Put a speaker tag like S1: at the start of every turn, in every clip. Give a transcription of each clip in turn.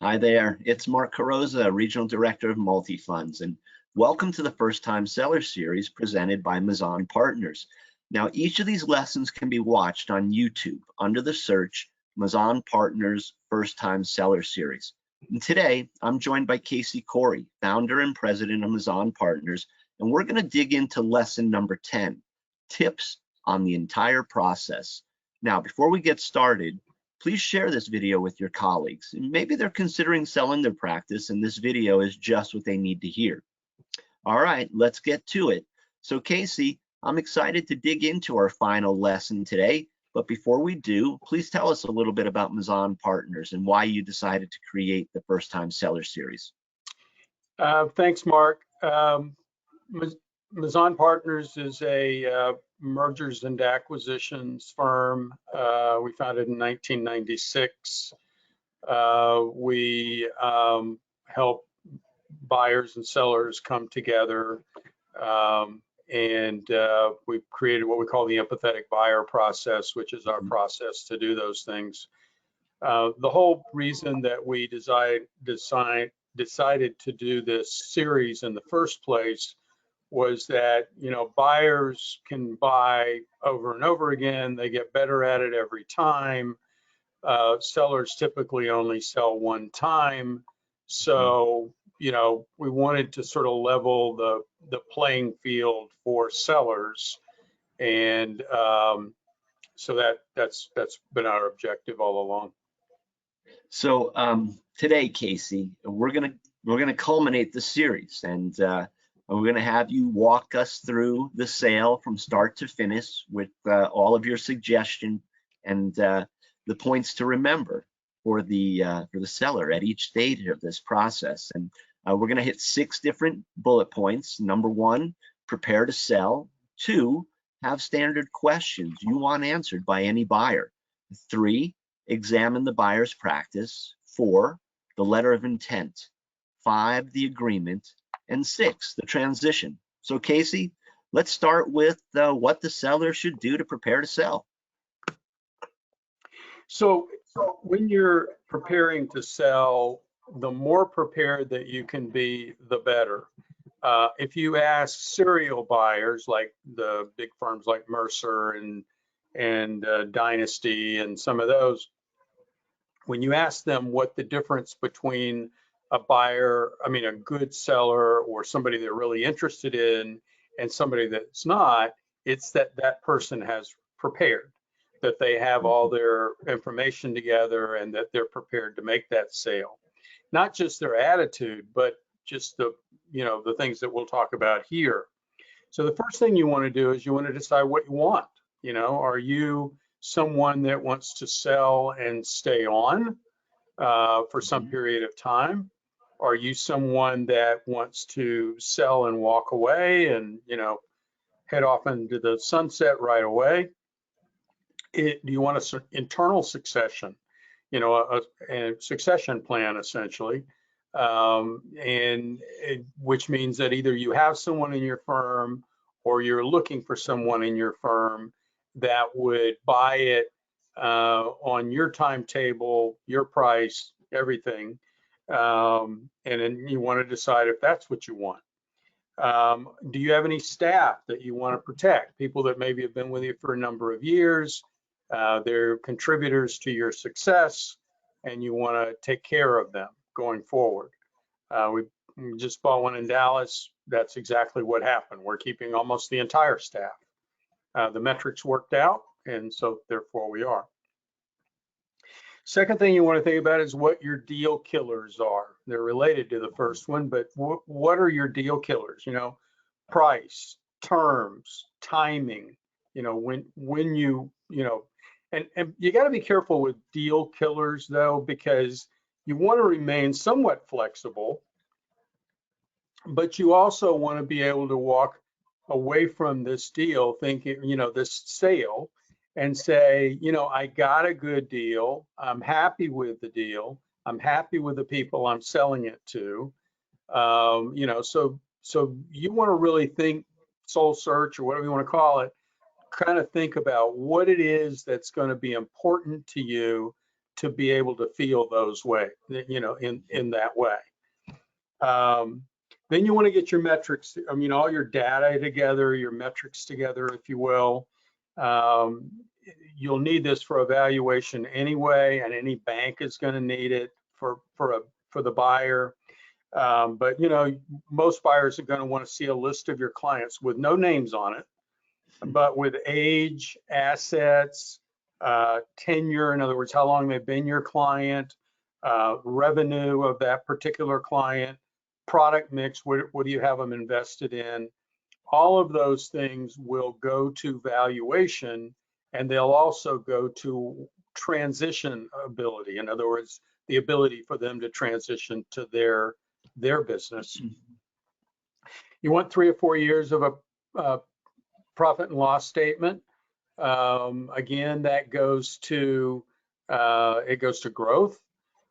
S1: Hi there, it's Mark Carosa, Regional Director of Multi-Funds, and welcome to the First Time Seller Series presented by Mazan Partners. Now, each of these lessons can be watched on YouTube under the search Mazan Partners First Time Seller Series. And today, I'm joined by Casey Corey, founder and president of Mazan Partners, and we're going to dig into lesson number 10, tips on the entire process. Now, before we get started, please share this video with your colleagues. Maybe they're considering selling their practice and this video is just what they need to hear. All right, let's get to it. So Casey, I'm excited to dig into our final lesson today, but before we do, please tell us a little bit about Mazan Partners and why you decided to create the First Time Seller Series.
S2: Thanks, Mark. Mazan Partners is a mergers and acquisitions firm. We founded in 1996. We help buyers and sellers come together, and we've created what we call the empathetic buyer process, which is our process to do those things. The whole reason that we decided to do this series in the first place was that, buyers can buy over and over again. They get better at it every time. Sellers typically only sell one time. So, we wanted to sort of level the playing field for sellers. And so that's been our objective all along.
S1: So today, Casey, we're gonna culminate the series, and we're going to have you walk us through the sale from start to finish with all of your suggestion and the points to remember for the seller at each stage of this process. And we're going to hit 6 different bullet points. Number 1, prepare to sell. 2, have standard questions you want answered by any buyer. 3, examine the buyer's practice. 4, the letter of intent. 5, the agreement. And 6, the transition. So Casey, let's start with what the seller should do to prepare to sell.
S2: So when you're preparing to sell, the more prepared that you can be, the better. If you ask serial buyers, like the big firms like Mercer and Dynasty and some of those, when you ask them what the difference between a good seller or somebody they're really interested in and somebody that's not, it's that person has prepared, that they have all their information together and that they're prepared to make that sale. Not just their attitude, but just the things that we'll talk about here. So the first thing you want to do is you want to decide what you want. Are you someone that wants to sell and stay on for some period of time? Are you someone that wants to sell and walk away and, head off into the sunset right away? Do you want an internal succession, a succession plan essentially, which means that either you have someone in your firm or you're looking for someone in your firm that would buy it on your timetable, your price, everything. And then you want to decide if that's what you want. Do you have any staff that you want to protect? People that maybe have been with you for a number of years, they're contributors to your success, and you want to take care of them going forward. We just bought one in Dallas. That's exactly what happened. We're keeping almost the entire staff. The metrics worked out, and so therefore we are. Second thing you want to think about is what your deal killers are. They're related to the first one, but what are your deal killers? Price, terms, timing, when you and you got to be careful with deal killers though, because you want to remain somewhat flexible, but you also want to be able to walk away from this deal thinking, this sale, and say, I got a good deal. I'm happy with the deal. I'm happy with the people I'm selling it to. So you want to really think, soul search or whatever you want to call it, kind of think about what it is that's going to be important to you to be able to feel those way, you know, in that way. Then you want to get your metrics, I mean, all your data together, your metrics together, if you will. You'll need this for evaluation anyway, and any bank is going to need it for the buyer. But you know, most buyers are going to want to see a list of your clients with no names on it, but with age, assets, tenure, in other words, how long they've been your client, revenue of that particular client, product mix, what do you have them invested in? All of those things will go to valuation, and they'll also go to transition ability. In other words, the ability for them to transition to their business. You want 3 or 4 years of a profit and loss statement. Again, that goes to growth,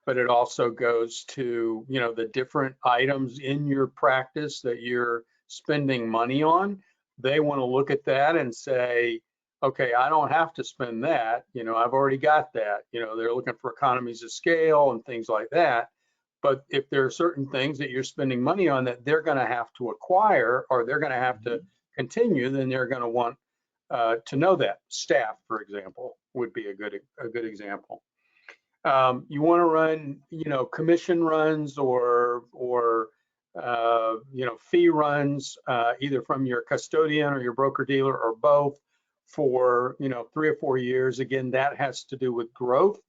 S2: but it also goes to, you know, the different items in your practice that you're spending money on. They want to look at that and say, okay, I don't have to spend that. You know, I've already got that. You know, they're looking for economies of scale and things like that. But if there are certain things that you're spending money on that they're going to have to acquire, or they're going to have to continue, then they're going to want to know that. Staff, for example, would be a good example. You want to run, you know, commission runs or you know, fee runs, either from your custodian or your broker dealer or both, for, you know, 3 or 4 years. Again, that has to do with growth.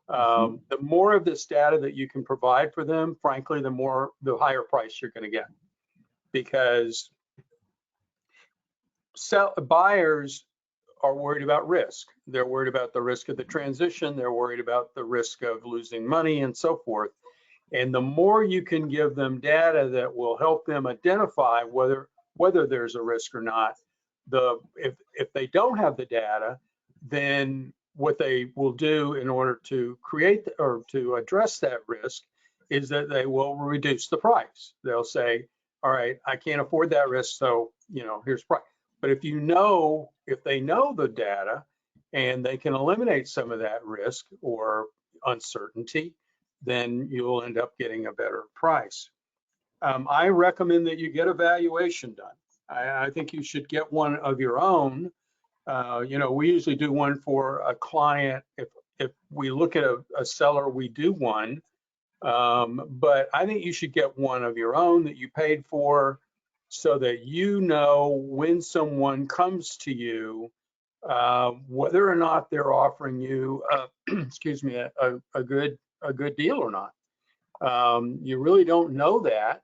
S2: The more of this data that you can provide for them, frankly, the higher price you're going to get, because buyers are worried about risk. They're worried about the risk of the transition. They're worried about the risk of losing money and so forth. And the more you can give them data that will help them identify whether there's a risk or not, if they don't have the data, then what they will do in order to create or to address that risk is that they will reduce the price. They'll say, all right, I can't afford that risk, so, you know, here's price. But if they know the data and they can eliminate some of that risk or uncertainty, then you'll end up getting a better price. I recommend that you get a valuation done. I think you should get one of your own. You know, we usually do one for a client. If we look at a seller, we do one. But I think you should get one of your own that you paid for, so that you know when someone comes to you, whether or not they're offering you, excuse me, a good deal or not. You really don't know that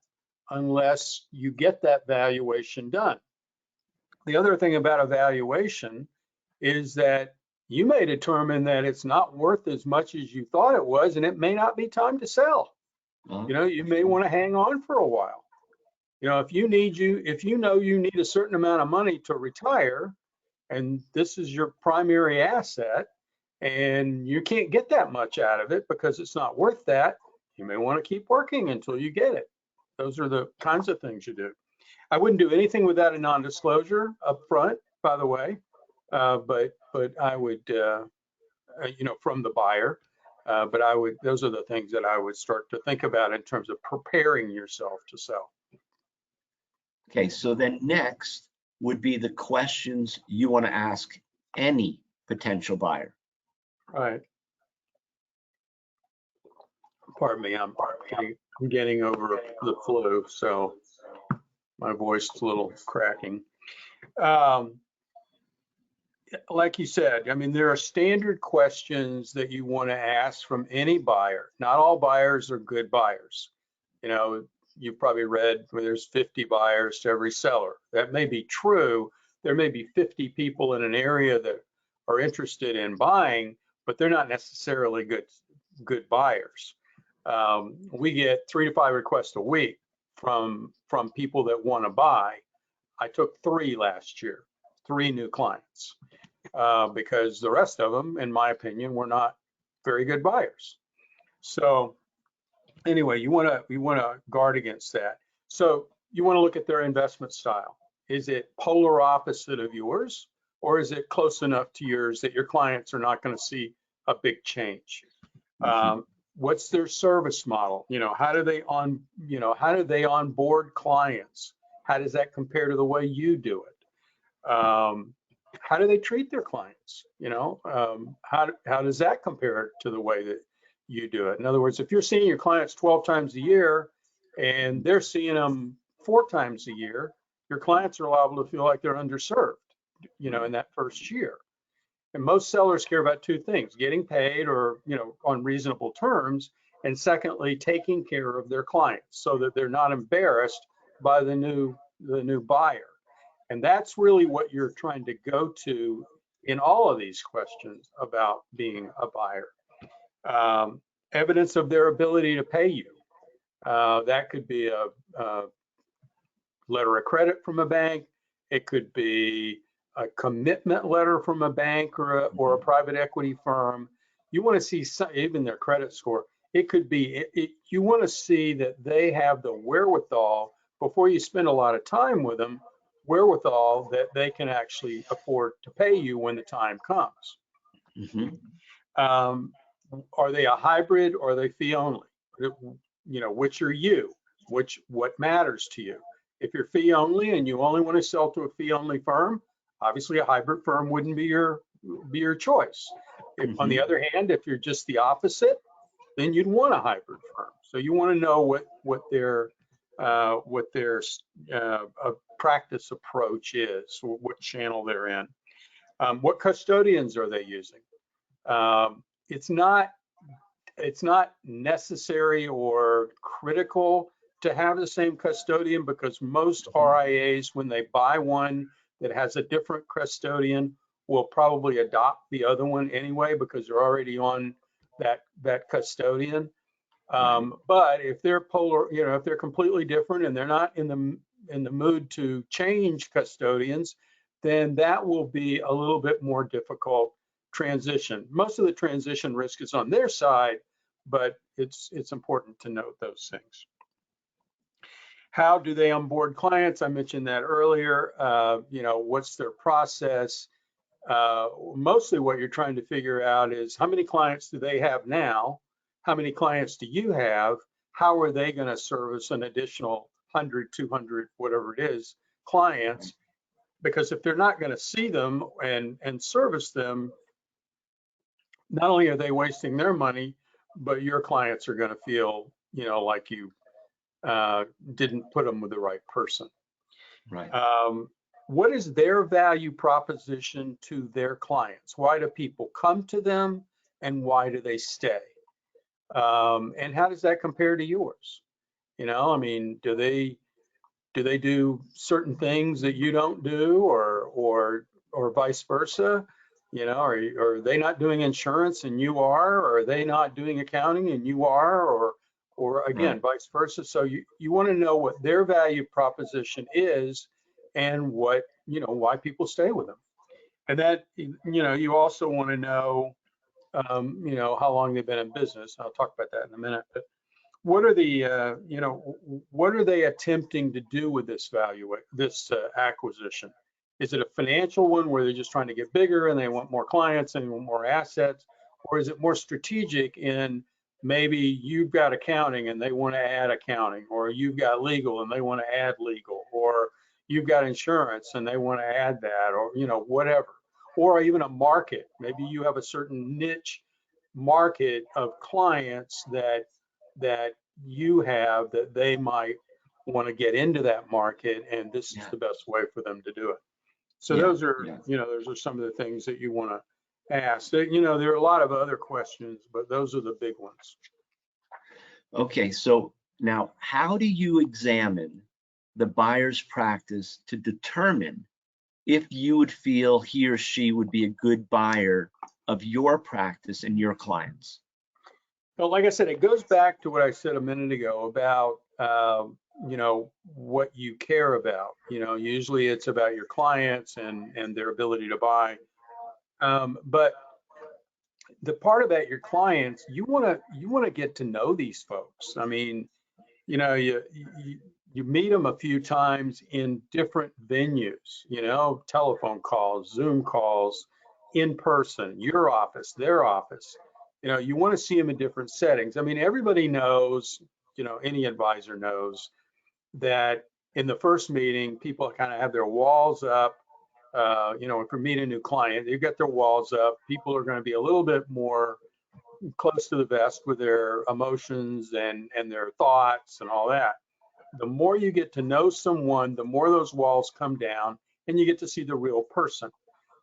S2: unless you get that valuation done. The other thing about a valuation is that you may determine that it's not worth as much as you thought it was, and it may not be time to sell. You know, you may want to hang on for a while. You know, if you know you need a certain amount of money to retire, and this is your primary asset, and you can't get that much out of it because it's not worth that, you may want to keep working until you get it. Those are the kinds of things you do. I wouldn't do anything without a non-disclosure up front, by the way, but I would, you know, from the buyer. But those are the things that I would start to think about in terms of preparing yourself to sell.
S1: Okay, so then next would be the questions you want to ask any potential buyer.
S2: Right. Pardon me, I'm getting over the flu, so my voice is a little cracking. Like you said, I mean, there are standard questions that you want to ask from any buyer. Not all buyers are good buyers. You know, you've probably read where there's 50 buyers to every seller. That may be true. There may be 50 people in an area that are interested in buying, but they're not necessarily good buyers. We get 3 to 5 requests a week from people that want to buy. I took 3 last year, 3 new clients, because the rest of them, in my opinion, were not very good buyers. So anyway, you want to guard against that. So you want to look at their investment style. Is it polar opposite of yours, or is it close enough to yours that your clients are not going to see a big change? What's their service model? How do they onboard clients? How does that compare to the way you do it? How do they treat their clients? How does that compare to the way that you do it? In other words, if you're seeing your clients 12 times a year and they're seeing them 4 times a year, your clients are liable to feel like they're underserved, in that first year. And most sellers care about 2 things: getting paid or, on reasonable terms, and secondly, taking care of their clients so that they're not embarrassed by the new buyer. And that's really what you're trying to go to in all of these questions about being a buyer. Evidence of their ability to pay you. That could be a letter of credit from a bank. It could be a commitment letter from a bank or a private equity firm. You want to see even their credit score. It could be, you want to see that they have the wherewithal, before you spend a lot of time with them, wherewithal that they can actually afford to pay you when the time comes. Are they a hybrid or are they fee only? Which are you? What matters to you? If you're fee only and you only want to sell to a fee only firm, obviously a hybrid firm wouldn't be your choice. On the other hand, if you're just the opposite, then you'd want a hybrid firm. So you want to know what their practice approach is, or what channel they're in. What custodians are they using? It's not necessary or critical to have the same custodian, because most RIAs, when they buy one that has a different custodian, will probably adopt the other one anyway because they're already on that custodian. But if they're if they're completely different and they're not in the mood to change custodians, then that will be a little bit more difficult transition. Most of the transition risk is on their side, but it's important to note those things. How do they onboard clients? I mentioned that earlier. What's their process? Mostly what you're trying to figure out is how many clients do they have now? How many clients do you have? How are they going to service an additional 100, 200, whatever it is, clients? Because if they're not going to see them and service them, not only are they wasting their money, but your clients are going to feel, like you didn't put them with the right person.
S1: Right.
S2: What is their value proposition to their clients? Why do people come to them, and why do they stay? And how does that compare to yours? Do they do certain things that you don't do, or vice versa? Are they not doing insurance and you are, or are they not doing accounting and you are, or again, vice versa? So you want to know what their value proposition is and why people stay with them. And that, you also want to know, how long they've been in business. I'll talk about that in a minute. But what are what are they attempting to do with this acquisition? Is it a financial one where they're just trying to get bigger and they want more clients and they want more assets? Or is it more strategic in maybe you've got accounting and they want to add accounting, or you've got legal and they want to add legal, or you've got insurance and they want to add that, or, whatever. Or even a market. Maybe you have a certain niche market of clients that you have that they might want to get into that market, and this is the best way for them to do it. So those are some of the things that you want to ask. There are a lot of other questions, but those are the big ones.
S1: Okay, so now how do you examine the buyer's practice to determine if you would feel he or she would be a good buyer of your practice and your clients?
S2: Well, like I said, it goes back to what I said a minute ago about what you care about. Usually it's about your clients and their ability to buy. But the part about your clients, you want to get to know these folks. I mean, you meet them a few times in different venues, telephone calls, Zoom calls, in person, your office, their office. You know, you want to see them in different settings. I mean, everybody knows, you know, any advisor knows that in the first meeting, people kind of have their walls up. You know, if you meet a new client, they've got their walls up. People are going to be a little bit more close to the vest with their emotions and their thoughts and all that. The more you get to know someone, the more those walls come down and you get to see the real person.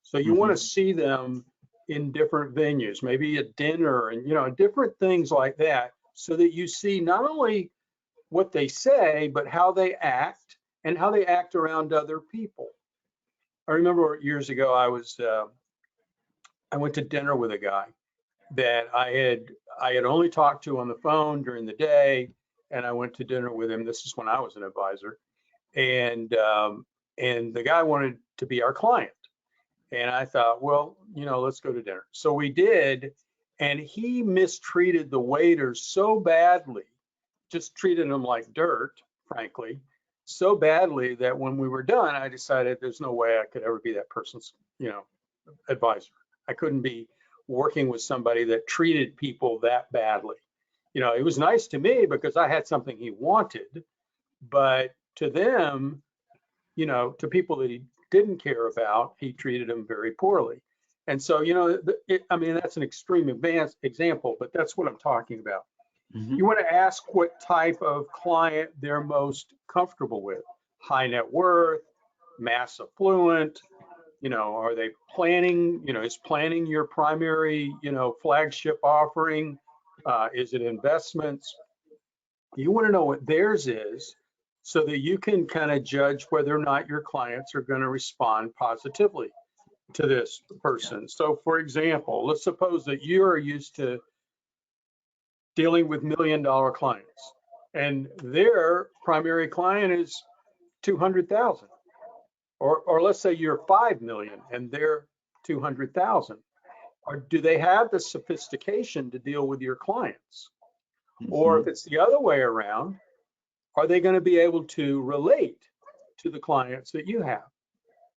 S2: So you want to see them in different venues, maybe a dinner and, you know, different things like that, so that you see not only what they say, but how they act and how they act around other people. I remember years ago, I went to dinner with a guy that I had only talked to on the phone during the day, and I went to dinner with him. This is when I was an advisor, and the guy wanted to be our client, and I thought, well, you know, let's go to dinner. So we did, and he mistreated the waiters so badly, just treated them like dirt, frankly, so badly that when we were done, I decided there's no way I could ever be that person's, you know, advisor. I couldn't be working with somebody that treated people that badly. You know, it was nice to me because I had something he wanted, but to them, you know, to people that he didn't care about, he treated them very poorly. And so, you know, I mean, that's an extreme example, but that's what I'm talking about. You want to ask what type of client they're most comfortable with. High net worth, mass affluent, you know, are they planning, you know, is planning your primary, you know, flagship offering? Is it investments? You want to know what theirs is so that you can kind of judge whether or not your clients are going to respond positively to this person. So for example, let's suppose that you're used to dealing with $1 million clients and their primary client is 200,000. Or let's say you're 5 million and they're 200,000. Or do they have the sophistication to deal with your clients? Or if it's the other way around, are they going to be able to relate to the clients that you have?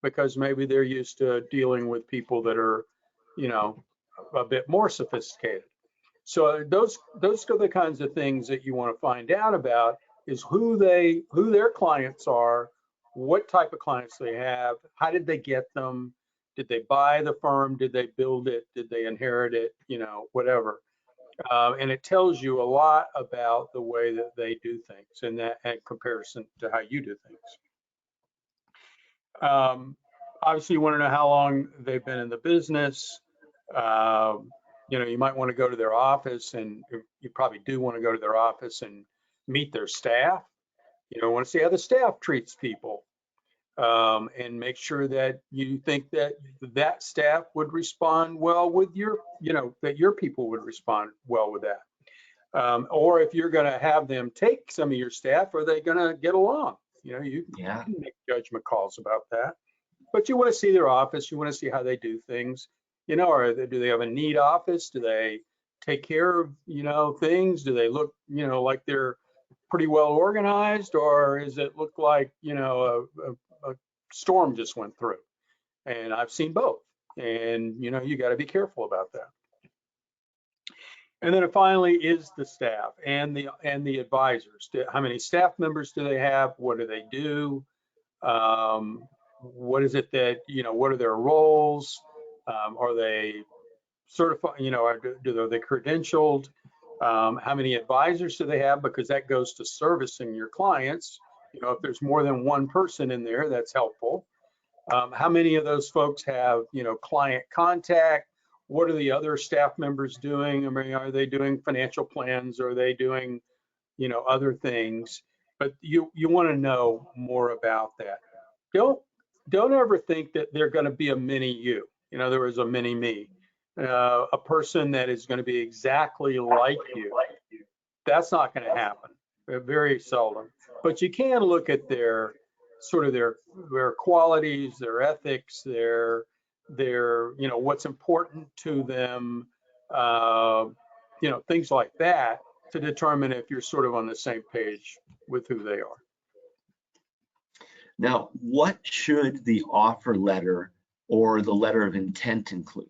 S2: Because maybe they're used to dealing with people that are, you know, a bit more sophisticated. So those are the kinds of things that you want to find out about, is who their clients are, what type of clients they have, how did they get them, did they buy the firm, did they build it, did they inherit it, you know, whatever. And it tells you a lot about the way that they do things, and that in comparison to how you do things. Obviously, you want to know how long they've been in the business. You know, you might want to go to their office, and you probably do want to go to their office and meet their staff. You know, want to see how the staff treats people, and make sure that you think that that staff would respond well with your, you know, that your people would respond well with that. Or if you're going to have them take some of your staff, are they going to get along? You know, you can make judgment calls about that. But you want to see their office. You want to see how they do things. You know, do they have a neat office? Do they take care of, you know, things? Do they look, you know, like they're pretty well organized, or does it look like, you know, a storm just went through? And I've seen both. And, you know, you got to be careful about that. And then finally is the staff and the advisors. How many staff members do they have? What do they do? What is it that, you know, what are their roles? Are they certified, you know, are they credentialed? How many advisors do they have? Because that goes to servicing your clients. You know, if there's more than one person in there, that's helpful. How many of those folks have, you know, client contact? What are the other staff members doing? I mean, are they doing financial plans? Are they doing, you know, other things? But you want to know more about that. Don't ever think that they're going to be a mini you. In other words, a mini me, a person that is going to be exactly like you. That's not going to happen. Very seldom. But you can look at their sort of their qualities, their ethics, their you know, what's important to them, you know, things like that, to determine if you're sort of on the same page with who they are.
S1: Now, what should the offer letter or the letter of intent include?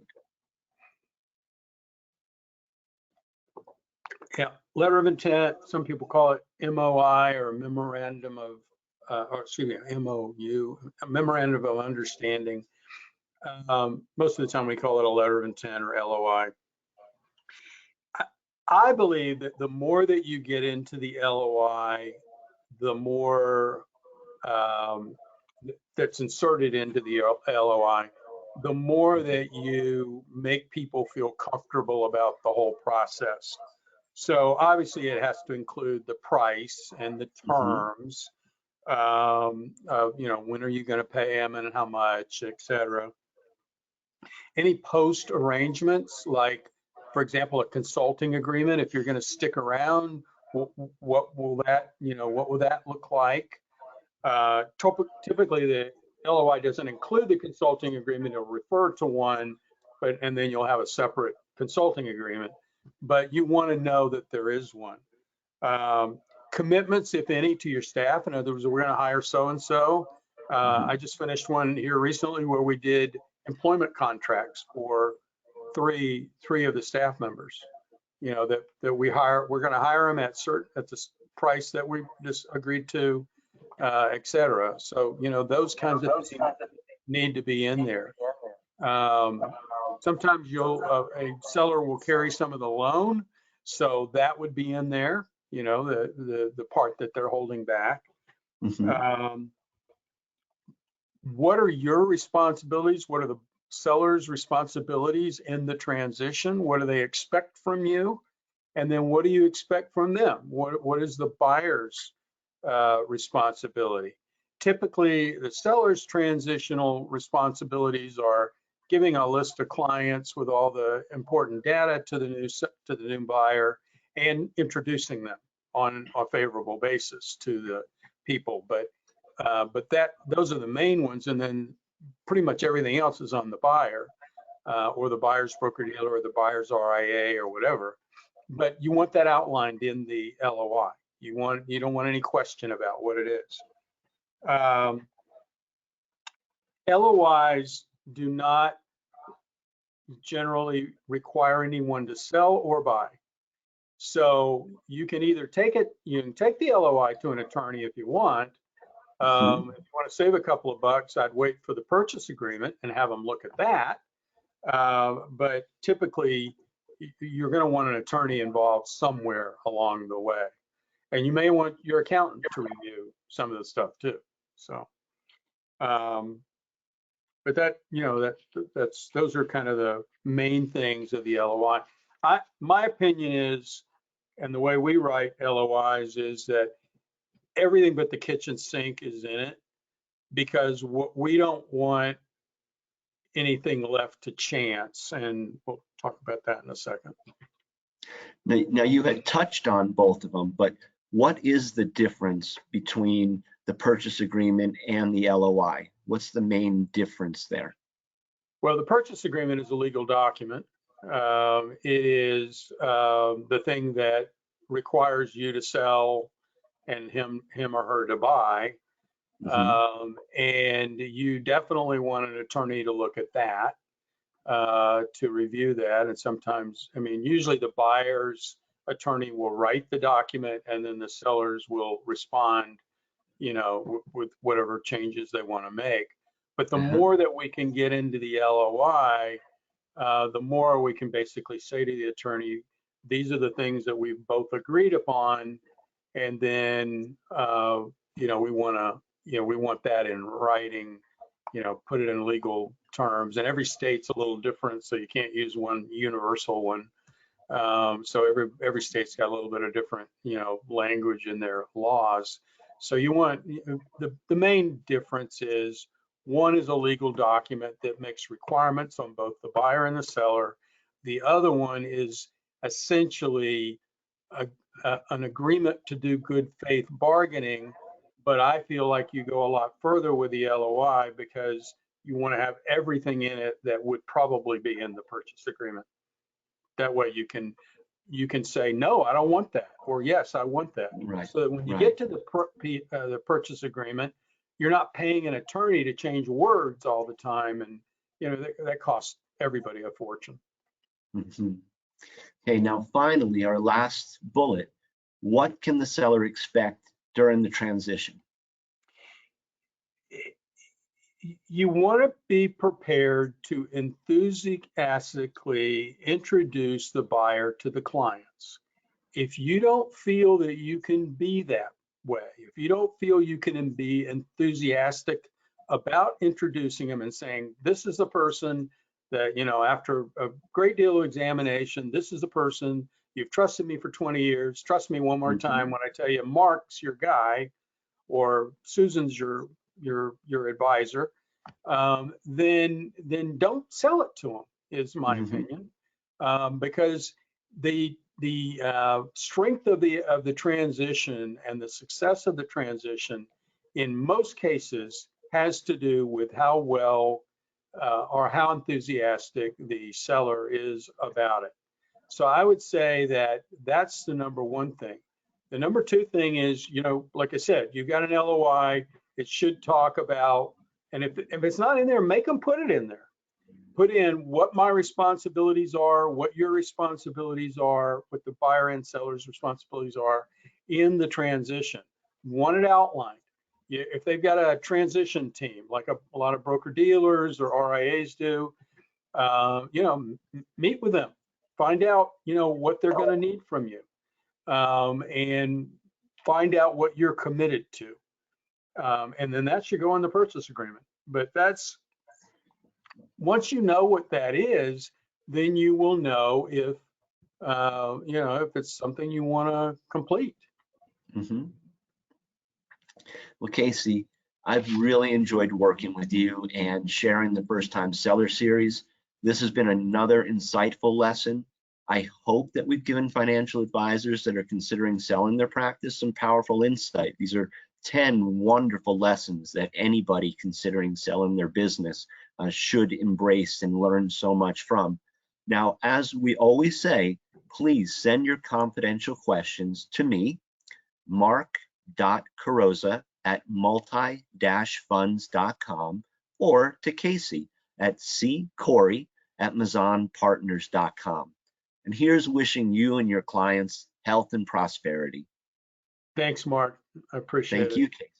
S2: Yeah, letter of intent, some people call it MOI or memorandum of, or excuse me, MOU, a memorandum of understanding. Most of the time we call it a letter of intent or LOI. I believe that the more that you get into the LOI, the more that's inserted into the LOI, the more that you make people feel comfortable about the whole process. So obviously it has to include the price and the terms, of, when are you going to pay them and how much, et cetera. Any post arrangements, like, for example, a consulting agreement, if you're going to stick around, what will that look like? Typically, the LOI doesn't include the consulting agreement. It'll refer to one, and then you'll have a separate consulting agreement. But you want to know that there is one. Commitments, if any, to your staff. In other words, we're going to hire so-and-so. I just finished one here recently where we did employment contracts for three of the staff members. That we hire. We're going to hire them at the price that we just agreed to, et cetera. So those kinds of things need to be in there. Sometimes a seller will carry some of the loan, so that would be in there. The part that they're holding back. What are your responsibilities? What are the seller's responsibilities in the transition? What do they expect from you? And then what do you expect from them? What is the buyer's responsibility? Typically, the seller's transitional responsibilities are giving a list of clients with all the important data to the new buyer and introducing them on a favorable basis to the people. But those are the main ones, and then pretty much everything else is on the buyer, or the buyer's broker dealer, or the buyer's RIA, or whatever. But you want that outlined in the LOI. You don't want any question about what it is. LOIs do not generally require anyone to sell or buy. So you can either take the LOI to an attorney if you want. If you want to save a couple of bucks, I'd wait for the purchase agreement and have them look at that. But typically, you're going to want an attorney involved somewhere along the way. And you may want your accountant to review some of the stuff too. So, but those are kind of the main things of the LOI. My opinion is, and the way we write LOIs is that everything but the kitchen sink is in it, because we don't want anything left to chance. And we'll talk about that in a second.
S1: Now you had touched on both of them, but what is the difference between the purchase agreement and the LOI? What's the main difference there?
S2: Well, the purchase agreement is a legal document. It is the thing that requires you to sell and him or her to buy. And you definitely want an attorney to look at that, to review that. And sometimes, usually the buyer's attorney will write the document, and then the sellers will respond, with whatever changes they want to make. But the more that we can get into the LOI, the more we can basically say to the attorney, these are the things that we've both agreed upon, and then we want that in writing, put it in legal terms. And every state's a little different, so you can't use one universal one. So every state's got a little bit of different, language in their laws. So you want, the main difference is, one is a legal document that makes requirements on both the buyer and the seller. The other one is essentially an agreement to do good faith bargaining. But I feel like you go a lot further with the LOI, because you want to have everything in it that would probably be in the purchase agreement. That way you can say, no, I don't want that, or yes, I want that.
S1: Right.
S2: So that when you get to the purchase agreement, you're not paying an attorney to change words all the time, and that costs everybody a fortune.
S1: Okay, now finally, our last bullet, what can the seller expect during the transition?
S2: You want to be prepared to enthusiastically introduce the buyer to the clients. If you don't feel that you can be that way, if you don't feel you can be enthusiastic about introducing them and saying, this is the person that, after a great deal of examination, this is the person, you've trusted me for 20 years, trust me one more time when I tell you Mark's your guy or Susan's your advisor, then don't sell it to them, is my opinion, because the strength of the transition and the success of the transition, in most cases, has to do with how well or how enthusiastic the seller is about it. So I would say that that's the number one thing. The number two thing is, like I said, you've got an LOI. It should talk about, and if it's not in there, make them put it in there. Put in what my responsibilities are, what your responsibilities are, what the buyer and seller's responsibilities are in the transition. Want it outlined. If they've got a transition team, like a lot of broker dealers or RIAs do, meet with them, find out, what they're going to need from you, and find out what you're committed to. And then that should go in the purchase agreement. But once you know what that is, then you will know if, if it's something you want to complete.
S1: Well, Casey, I've really enjoyed working with you and sharing the First Time Seller series. This has been another insightful lesson. I hope that we've given financial advisors that are considering selling their practice some powerful insight. These are 10 wonderful lessons that anybody considering selling their business should embrace and learn so much from. Now, as we always say, please send your confidential questions to me, mark.carrozza@multi-funds.com, or to Casey at ccorey@mazonpartners.com. And here's wishing you and your clients health and prosperity.
S2: Thanks, Mark. I appreciate it.
S1: Thank you, Casey.